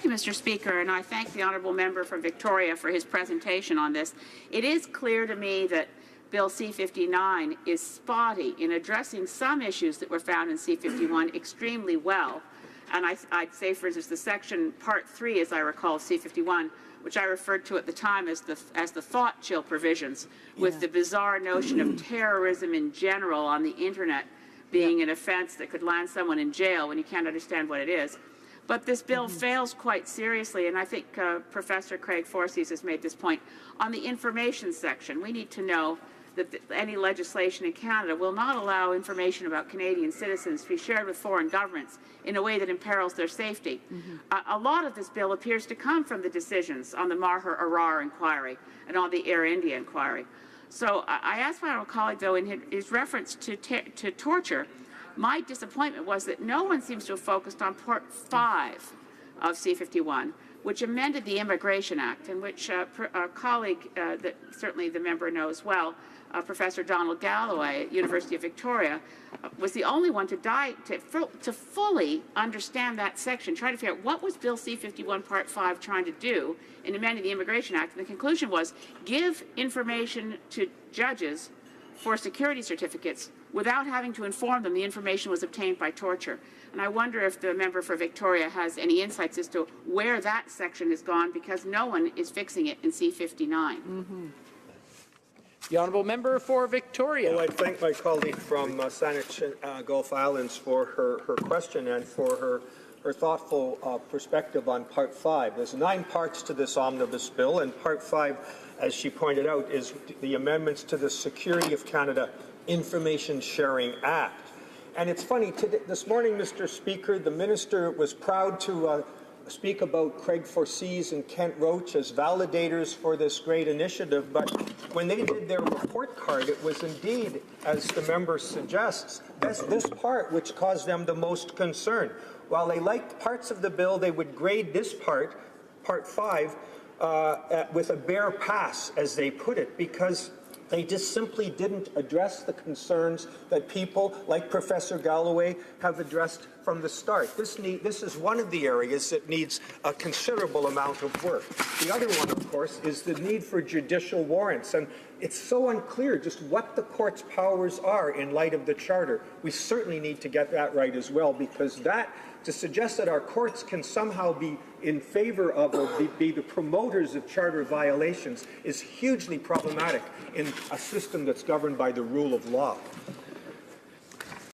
you, Mr. Speaker, and I thank the honourable member from Victoria for his presentation on this. It is clear to me that Bill C-59 is spotty in addressing some issues that were found in C-51 extremely well. And I'd say, for instance, the section Part 3, as I recall, C-51, which I referred to at the time as the thought chill provisions, with the bizarre notion of terrorism in general on the internet being an offense that could land someone in jail when you can't understand what it is. But this bill fails quite seriously, and I think Professor Craig Forsyth has made this point. On the information section, we need to know that any legislation in Canada will not allow information about Canadian citizens to be shared with foreign governments in a way that imperils their safety. A lot of this bill appears to come from the decisions on the Maher-Arar inquiry and on the Air India inquiry. So I asked my own colleague, though, in his reference to torture, my disappointment was that no one seems to have focused on Part 5 of C-51, which amended the Immigration Act, in which a colleague that certainly the member knows well, Professor Donald Galloway at University of Victoria, was the only one to fully understand that section, trying to figure out what was Bill C-51 Part 5 trying to do in amending the Immigration Act. And the conclusion was give information to judges for security certificates without having to inform them the information was obtained by torture. And I wonder if the member for Victoria has any insights as to where that section has gone, because no one is fixing it in C-59. The honourable member for Victoria. Well, I thank my colleague from Saanich Gulf Islands for her question and for her thoughtful perspective on Part 5. There's 9 parts to this omnibus bill, and Part 5, as she pointed out, is the amendments to the Security of Canada Information Sharing Act. And it's funny, this morning, Mr. Speaker, the minister was proud to speak about Craig Forsyth and Kent Roach as validators for this great initiative, but when they did their report card, it was indeed, as the member suggests, this part which caused them the most concern. While they liked parts of the bill, they would grade this part, Part 5, with a bare pass, as they put it, because they just simply didn't address the concerns that people like Professor Galloway have addressed from the start. This is one of the areas that needs a considerable amount of work. The other one, of course, is the need for judicial warrants. And it's so unclear just what the court's powers are in light of the Charter. We certainly need to get that right as well, because to suggest that our courts can somehow be in favor of or be the promoters of Charter violations is hugely problematic in a system that's governed by the rule of law.